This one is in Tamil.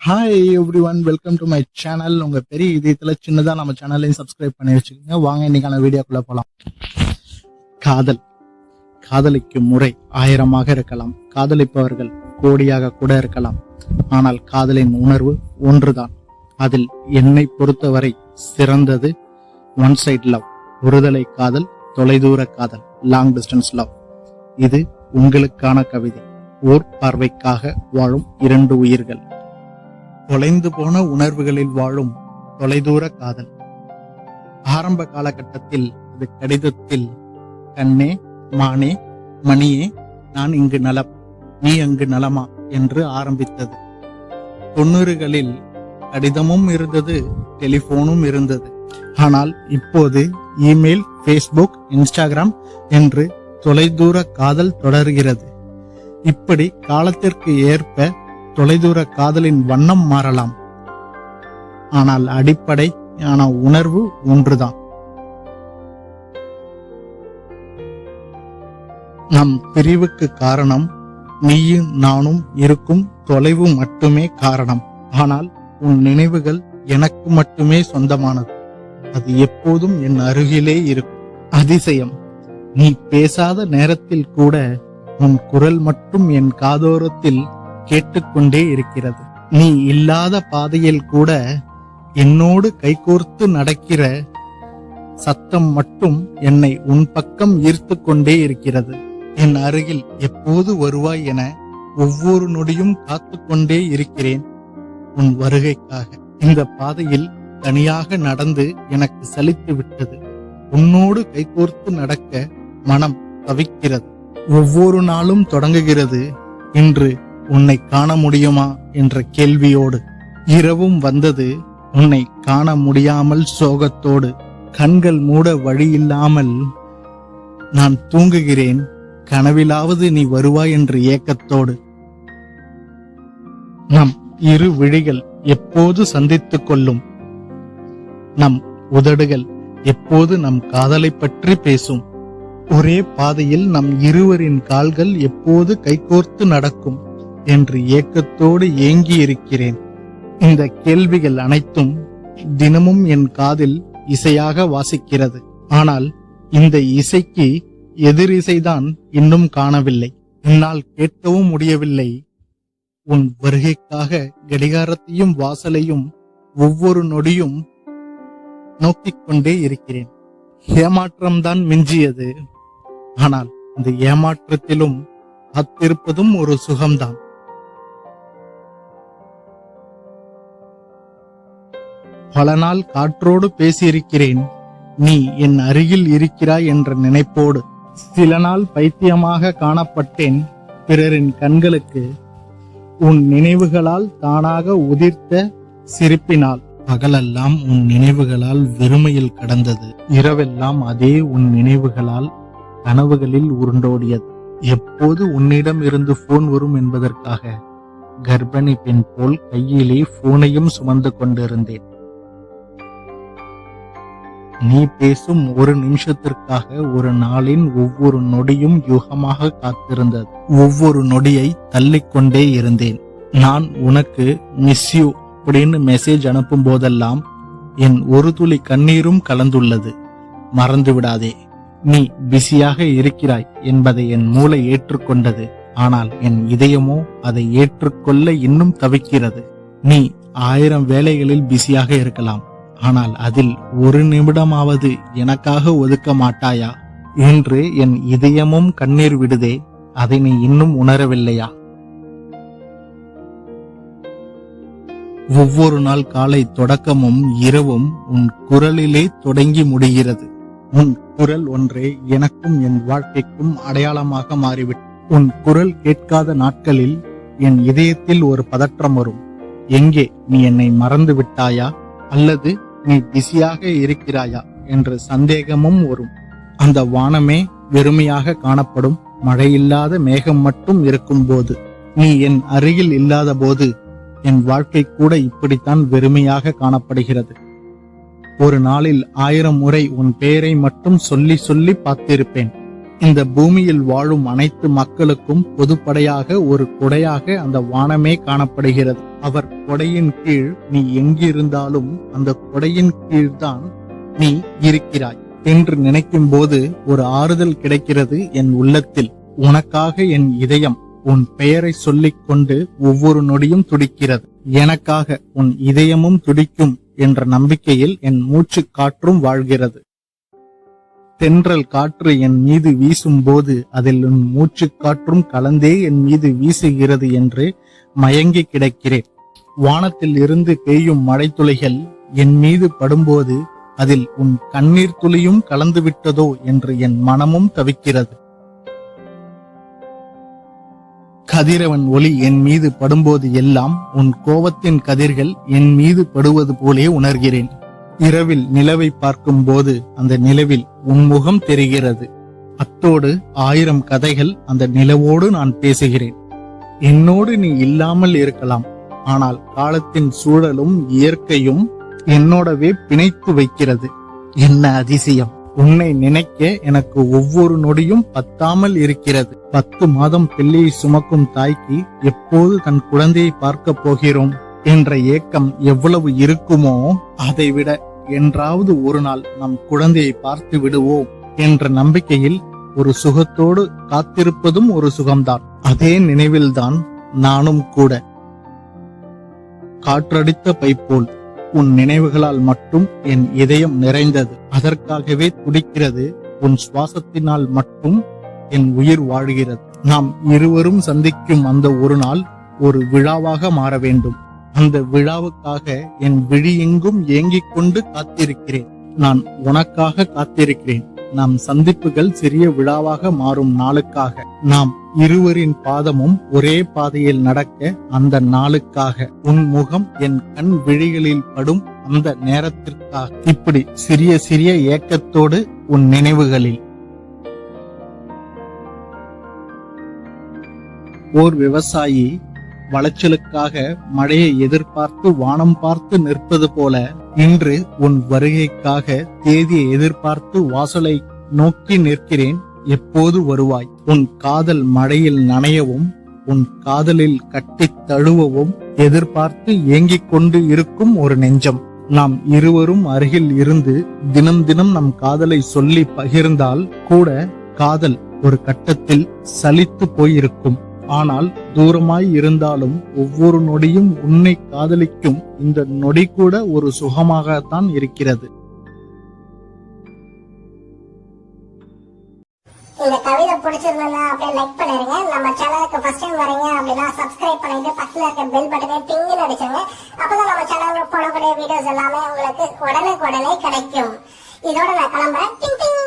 Hi every one, welcome to my channel. உங்க பெரிய இதயத்துல சின்னதா நம்ம சேனலையும் சப்ஸ்கிரைப் பண்ணி வச்சுக்கோங்க. வாங்க இன்னைக்கான வீடியோக்குள்ள போலாம். காதல், காதலிக்கும் முறை 1000 இருக்கலாம், காதலிப்பவர்கள் கோடியாக கூட இருக்கலாம். ஆனால் காதலின் உணர்வு ஒன்றுதான். அதில் என்னை பொறுத்தவரை சிறந்தது ஒன் சைட் லவ், ஒருதலை காதல், தொலைதூர காதல், லாங் டிஸ்டன்ஸ் லவ். இது உங்களுக்கான கவிதை. ஓர் பார்வைக்காக வாழும் 2 உயிர்கள், தொலைந்து போன உணர்வுகளில் வாழும் தொலைதூர காதல். ஆரம்ப காலகட்டத்தில் அது கடிதத்தில் கண்ணே, மானே, மணியே, நான் இங்கு நலம், நீ அங்கு நலமா என்று ஆரம்பித்தது. 90களில் கடிதமும் இருந்தது, டெலிபோனும் இருந்தது. ஆனால் இப்போது இமெயில், ஃபேஸ்புக், இன்ஸ்டாகிராம் என்று தொலைதூர காதல் தொடர்கிறது. இப்படி காலத்திற்கு ஏற்ப தொலைதூர காதலின் வண்ணம் மாறலாம். ஆனால் அடிப்படையான உணர்வு ஒன்றுதான். நம் பிரிவுக்கு காரணம் நீயும் நானும் இருக்கும் தொலைவு மட்டுமே காரணம். ஆனால் உன் நினைவுகள் எனக்கு மட்டுமே சொந்தமானது. அது எப்போதும் என் அருகிலே இருக்கும். அதிசயம், நீ பேசாத நேரத்தில் கூட உன் குரல் மட்டும் என் காதோரத்தில் கேட்டுக்கொண்டே இருக்கிறது. நீ இல்லாத பாதையில் கூட என்னோடு கைகோர்த்து நடக்கிற சத்தம் மட்டும் என்னை உன் பக்கம் ஈர்த்து கொண்டே இருக்கிறது. என் அருகில் எப்போது வருவாய் என ஒவ்வொரு நொடியும் காத்து கொண்டே இருக்கிறேன் உன் வருகைக்காக. இந்த பாதையில் தனியாக நடந்து எனக்கு சலித்து விட்டது. உன்னோடு கைகோர்த்து நடக்க மனம் தவிக்கிறது. ஒவ்வொரு நாளும் தொடங்குகிறது இன்று உன்னை காண முடியுமா என்ற கேள்வியோடு. இரவும் வந்தது உன்னை காண முடியாமல் சோகத்தோடு. கண்கள் மூட வழி இல்லாமல் நான் தூங்குகிறேன், கனவிலாவது நீ வருவாய் என்ற ஏக்கத்தோடு. நம் இரு விழிகள் எப்போது சந்தித்துக் கொள்ளும்? நம் உதடுகள் எப்போது நம் காதலை பற்றி பேசும்? ஒரே பாதையில் நம் இருவரின் கால்கள் எப்போது கைகோர்த்து நடக்கும் என்று ஏக்கத்தோடு ஏங்கி இருக்கிறேன். இந்த கேள்விகள் அனைத்தும் தினமும் என் காதில் இசையாக வாசிக்கிறது. ஆனால் இந்த இசைக்கு எதிரிசைதான் இன்னும் காணவில்லை. என்னால் கேட்கவும் முடியவில்லை. உன் வருகைக்காக கடிகாரத்தையும் வாசலையும் ஒவ்வொரு நொடியும் நோக்கிக் கொண்டே இருக்கிறேன். ஏமாற்றம்தான் மிஞ்சியது. ஆனால் இந்த ஏமாற்றத்திலும் காத்திருப்பதும் ஒரு சுகம்தான். பல நாள் காற்றோடு பேசியிருக்கிறேன், நீ என் அருகில் இருக்கிறாய் என்ற நினைப்போடு. சில நாள் பைத்தியமாக காணப்பட்டேன் பிறரின் கண்களுக்கு, உன் நினைவுகளால் தானாக உதிர்த்த சிரிப்பினால். பகலெல்லாம் உன் நினைவுகளால் வெறுமையில் கடந்தது, இரவெல்லாம் அதே உன் நினைவுகளால் கனவுகளில் உருண்டோடியது. எப்போது உன்னிடம் இருந்து போன் வரும் என்பதற்காக கர்ப்பிணி பெண் போல் கையிலே போனையும் சுமந்து கொண்டிருந்தேன். நீ பேசும் ஒரு நிமிஷத்திற்காக ஒரு நாளின் ஒவ்வொரு நொடியும் யுகமாக காத்திருந்தது. ஒவ்வொரு நொடியை தள்ளிக்கொண்டே இருந்தேன். நான் உனக்கு மிஸ் யூ அப்படின்னு மெசேஜ் அனுப்பும் போதெல்லாம் என் ஒரு துளி கண்ணீரும் கலந்துள்ளது. மறந்து விடாதே, நீ பிஸியாக இருக்கிறாய் என்பதை என் மூளை ஏற்றுக்கொண்டது. ஆனால் என் இதயமோ அதை ஏற்றுக்கொள்ள இன்னும் தவிக்கிறது. நீ 1000 வேலைகளில் பிஸியாக இருக்கலாம், ஆனால் அதில் ஒரு நிமிடமாவது எனக்காக ஒதுக்க மாட்டாயா என்று என் இதயமும் கண்ணீர் விடுதே. அதை நீ இன்னும் உணரவில்லையா? ஒவ்வொரு நாள் காலை தொடக்கமும் இரவும் உன் குரலிலே தொடங்கி முடிகிறது. உன் குரல் ஒன்றே எனக்கும் என் வாழ்க்கைக்கும் அடையாளமாக மாறிவிட்டது. உன் குரல் கேட்காத நாட்களில் என் இதயத்தில் ஒரு பதற்றம் வரும். எங்கே, நீ என்னை மறந்து விட்டாயா அல்லது நீ பிஸியாக இருக்கிறாயா என்ற சந்தேகமும் வரும். அந்த வானமே வெறுமையாக காணப்படும். மழையில்லாத மேகம் மட்டும் இருக்கும் போது, நீ என் அருகில் இல்லாத போது என் வாழ்க்கை கூட இப்படித்தான் வெறுமையாக காணப்படுகிறது. ஒரு நாளில் 1000 முறை உன் பெயரை மட்டும் சொல்லி சொல்லி பார்த்திருப்பேன். இந்த பூமியில் வாழும் அனைத்து மக்களுக்கும் பொதுப்படையாக ஒரு கொடையாக அந்த வானமே காணப்படுகிறது. அவர் கொடையின் கீழ் நீ எங்கிருந்தாலும் அந்த கொடையின் கீழ்தான் நீ இருக்கிறாய் என்று நினைக்கும் போது ஒரு ஆறுதல் கிடைக்கிறது என் உள்ளத்தில். உனக்காக என் இதயம் உன் பெயரை சொல்லிக் கொண்டு ஒவ்வொரு நொடியும் துடிக்கிறது. எனக்காக உன் இதயமும் துடிக்கும் என்ற நம்பிக்கையில் என் மூச்சு காற்றும் வாழ்கிறது. தென்றல் காற்று என் மீது வீசும் போது அதில் உன் மூச்சு காற்றும் கலந்தே என் மீது வீசுகிறது என்று மயங்கி கிடக்கிறேன். வானத்தில் இருந்து பெய்யும் மழை துளிகள் என் மீது படும்போது அதில் உன் கண்ணீர் துளியும் கலந்து விட்டதோ என்று என் மனமும் தவிக்கிறது. கதிரவன் ஒளி என் மீது படும்போது எல்லாம் உன் கோபத்தின் கதிர்கள் என் மீது படுவது போலே உணர்கிறேன். இரவில் நிலவை பார்க்கும் போது அந்த நிலவில் உன் முகம் தெரிகிறது. அத்தோடு 1000 கதைகள் அந்த நிலவோடு நான் பேசுகிறேன். என்னோடு நீ இல்லாமல் இருக்கலாம், ஆனால் காலத்தின் சூழலும் இயற்கையும் என்னோடவே பிணைத்து வைக்கிறது. என்ன அதிசயம்! உன்னை நினைக்க எனக்கு ஒவ்வொரு நொடியும் பத்தாமல் இருக்கிறது. 10 மாதம் பிள்ளையை சுமக்கும் தாய்க்கு எப்போது தன் குழந்தையை பார்க்க போகிறோம் என்ற ஏக்கம் எவ்வளவு இருக்குமோ, அதைவிட என்றாவது ஒரு நாள் நம் குழந்தையை பார்த்து விடுவோம் என்ற நம்பிக்கையில் ஒரு சுகத்தோடு காத்திருப்பதும் ஒரு சுகம்தான். அதே நினைவில்தான் நானும் கூட. காற்றடித்த பைப்போல் உன் நினைவுகளால் மட்டும் என் இதயம் நிறைந்தது. அதற்காகவே துடிக்கிறது. உன் சுவாசத்தினால் மட்டும் என் உயிர் வாழ்கிறது. நாம் இருவரும் சந்திக்கும் அந்த ஒரு நாள் ஒரு விழாவாக மாற வேண்டும். அந்த விழாவுக்காக என் விழி எங்கும் ஏங்கிக் கொண்டு காத்திருக்கிறேன். நான் உனக்காக காத்திருக்கிறேன். நம் சந்திப்புகள் சிறிய விழாவாக மாறும் நாளுக்காக, நாம் இருவரின் பாதமும் ஒரே பாதையில் நடக்க அந்த நாளுக்காக, உன் முகம் என் கண் விழிகளில் படும் அந்த நேரத்திற்காக. இப்படி சிறிய சிறிய ஏக்கத்தோடு உன் நினைவுகளில். ஓர் விவசாயி வளைச்சலுக்காக மழையை எதிர்பார்த்து வானம் பார்த்து நிற்பது போல இன்று உன் வருகைக்காக தேதியை எதிர்பார்த்து வாசலை நோக்கி நிற்கிறேன். எப்போது வருவாய்? உன் காதல் மழையில் நனையவும் உன் காதலில் கட்டி தழுவவும் எதிர்பார்த்து ஏங்கிக் கொண்டு இருக்கும் ஒரு நெஞ்சம். நாம் இருவரும் அருகில் இருந்து தினம் தினம் நம் காதலை சொல்லி பகிர்ந்தால் கூட காதல் ஒரு கட்டத்தில் சலித்து போயிருக்கும். ஆனால் தூரமாய் இருந்தாலும் ஒவ்வொரு நொடியும் உன்னை காதலிக்கும் இந்த நொடி கூட ஒரு சுகமாகத்தான் இருக்கிறது. இந்த கவிதை பிடிச்சிருந்தா அப்படியே லைக் பண்ணிருங்க. நம்ம சேனலுக்கு ஃபர்ஸ்ட் டைம் வரீங்க அப்படின்னா சப்ஸ்கிரைப் பண்ணிட்டு பக்கத்துல இருக்க பெல் பட்டனை டிங்னு அடிச்சுங்க. அப்பதான் நம்ம சேனல்ல போடக்கூடிய வீடியோஸ் எல்லாமே உங்களுக்கு உடனே கிடைக்கும். இதோட நான் கிளம்புறேன். டிங் டிங்.